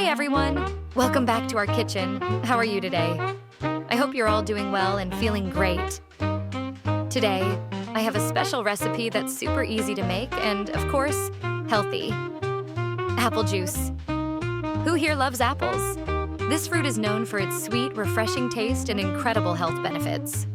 Hey everyone! Welcome back to our kitchen. How are you today? I hope you're all doing well and feeling great. Today, I have a special recipe that's super easy to make and, of course, healthy. Apple juice. Who here loves apples? This fruit is known for its sweet, refreshing taste and incredible health benefits.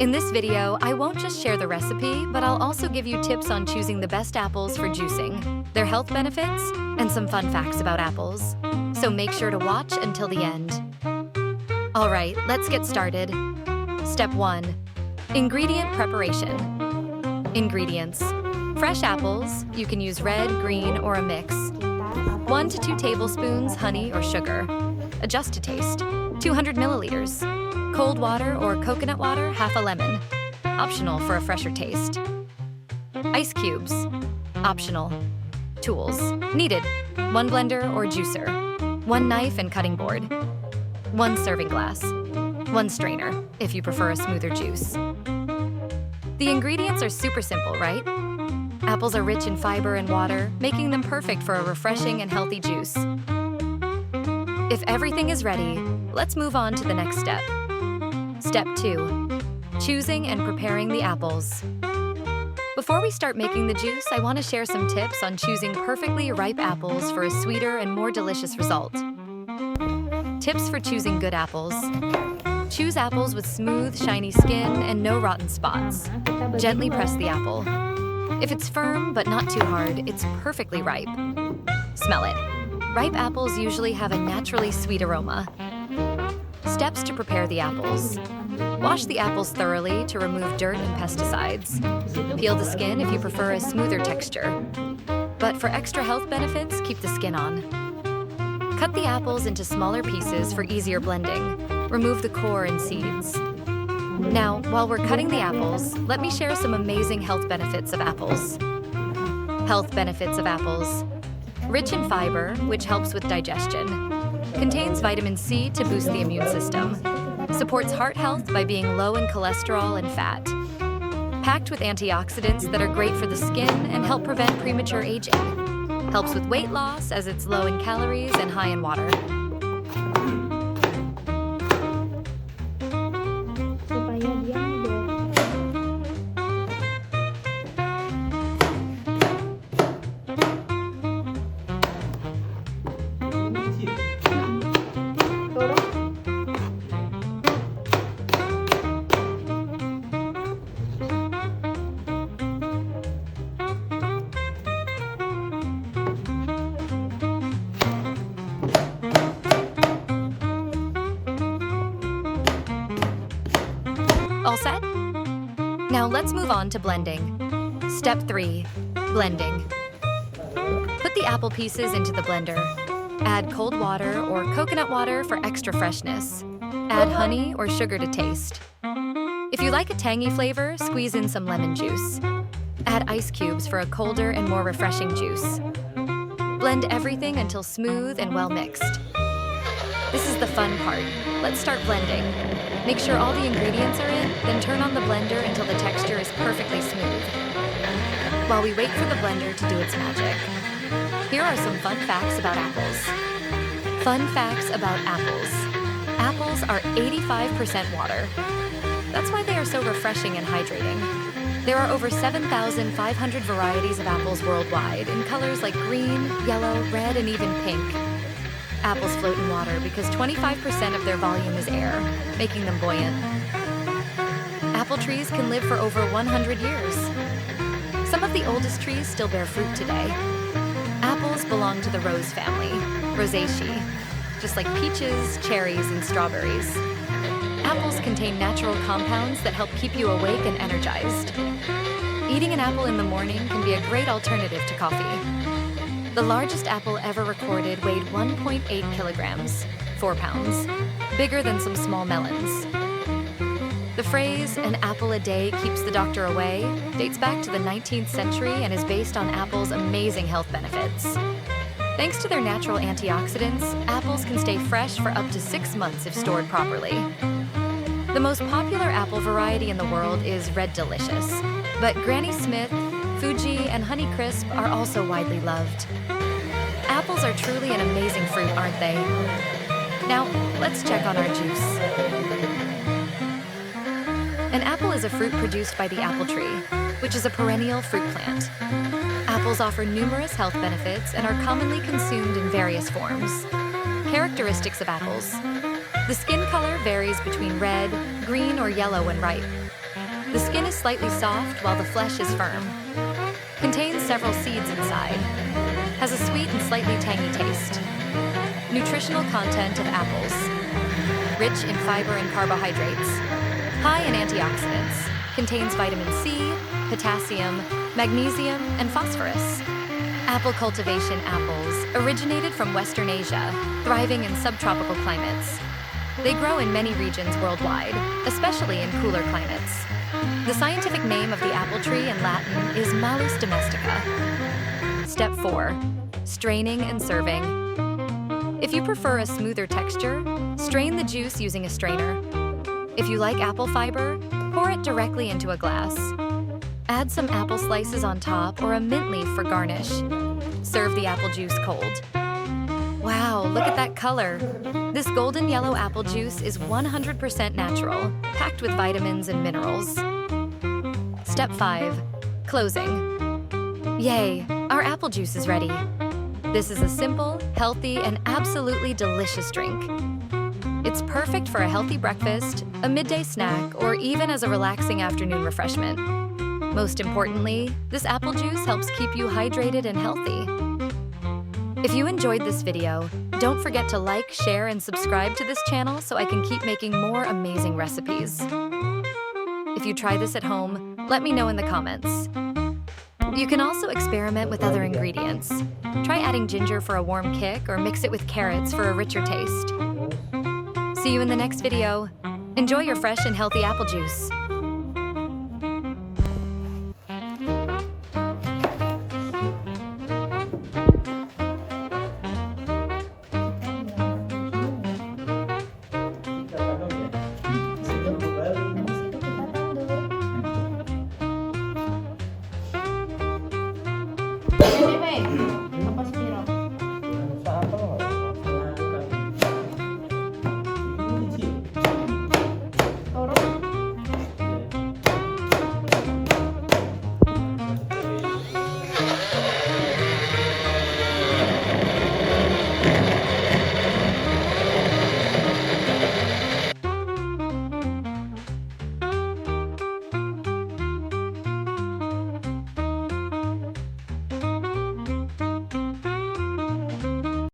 In this video, I won't just share the recipe, but I'll also give you tips on choosing the best apples for juicing, their health benefits, and some fun facts about apples. So make sure to watch until the end. All right, let's get started. Step 1. Ingredient preparation. Ingredients. Fresh apples, you can use red, green, or a mix. 1 to 2 tablespoons honey or sugar. Adjust to taste. 200 milliliters. Cold water or coconut water, half a lemon. Optional for a fresher taste. Ice cubes. Optional. Tools. Needed. 1 blender or juicer. 1 knife and cutting board. 1 serving glass. 1 strainer, if you prefer a smoother juice. The ingredients are super simple, right? Apples are rich in fiber and water, making them perfect for a refreshing and healthy juice. If everything is ready, let's move on to the next step. Step 2. Choosing and preparing the apples. Before we start making the juice, I want to share some tips on choosing perfectly ripe apples for a sweeter and more delicious result. Tips for choosing good apples. Choose apples with smooth, shiny skin and no rotten spots. Gently press the apple. If it's firm but not too hard, it's perfectly ripe. Smell it. Ripe apples usually have a naturally sweet aroma. Steps to prepare the apples. Wash the apples thoroughly to remove dirt and pesticides. Peel the skin if you prefer a smoother texture. But for extra health benefits, keep the skin on. Cut the apples into smaller pieces for easier blending. Remove the core and seeds. Now, while we're cutting the apples, let me share some amazing health benefits of apples. Health benefits of apples. Rich in fiber, which helps with digestion. Contains vitamin C to boost the immune system. Supports heart health by being low in cholesterol and fat. Packed with antioxidants that are great for the skin and help prevent premature aging. Helps with weight loss as it's low in calories and high in water. All set? Now let's move on to blending. Step 3. Blending. Put the apple pieces into the blender. Add cold water or coconut water for extra freshness. Add honey or sugar to taste. If you like a tangy flavor, squeeze in some lemon juice. Add ice cubes for a colder and more refreshing juice. Blend everything until smooth and well mixed. This is the fun part. Let's start blending. Make sure all the ingredients are in, then turn on the blender until the texture is perfectly smooth. While we wait for the blender to do its magic, here are some fun facts about apples. Fun facts about apples. Apples are 85% water. That's why they are so refreshing and hydrating. There are over 7,500 varieties of apples worldwide in colors like green, yellow, red, and even pink. Apples float in water because 25% of their volume is air, making them buoyant. Apple trees can live for over 100 years. Some of the oldest trees still bear fruit today. Apples belong to the rose family, Rosaceae, just like peaches, cherries, and strawberries. Apples contain natural compounds that help keep you awake and energized. Eating an apple in the morning can be a great alternative to coffee. The largest apple ever recorded weighed 1.8 kilograms, 4 pounds, bigger than some small melons. The phrase, "an apple a day keeps the doctor away," dates back to the 19th century and is based on apples' amazing health benefits. Thanks to their natural antioxidants, apples can stay fresh for up to 6 months if stored properly. The most popular apple variety in the world is Red Delicious, but Granny Smith, Fuji, and Honeycrisp are also widely loved. Apples are truly an amazing fruit, aren't they? Now, let's check on our juice. An apple is a fruit produced by the apple tree, which is a perennial fruit plant. Apples offer numerous health benefits and are commonly consumed in various forms. Characteristics of apples. The skin color varies between red, green, or yellow when ripe. The skin is slightly soft while the flesh is firm. Contains several seeds inside. Has a sweet and slightly tangy taste. Nutritional content of apples. Rich in fiber and carbohydrates. High in antioxidants. Contains vitamin C, potassium, magnesium, and phosphorus. Apple cultivation. Apples originated from Western Asia, thriving in subtropical climates. They grow in many regions worldwide, especially in cooler climates. The scientific name of the apple tree in Latin is Malus domestica. Step 4. Straining and serving. If you prefer a smoother texture, strain the juice using a strainer. If you like apple fiber, pour it directly into a glass. Add some apple slices on top or a mint leaf for garnish. Serve the apple juice cold. Wow, look at that color. This golden yellow apple juice is 100% natural, packed with vitamins and minerals. Step 5. Closing. Yay, our apple juice is ready. This is a simple, healthy, and absolutely delicious drink. It's perfect for a healthy breakfast, a midday snack, or even as a relaxing afternoon refreshment. Most importantly, this apple juice helps keep you hydrated and healthy. If you enjoyed this video, don't forget to like, share, and subscribe to this channel so I can keep making more amazing recipes. If you try this at home, let me know in the comments. You can also experiment with other ingredients. Try adding ginger for a warm kick or mix it with carrots for a richer taste. See you in the next video. Enjoy your fresh and healthy apple juice.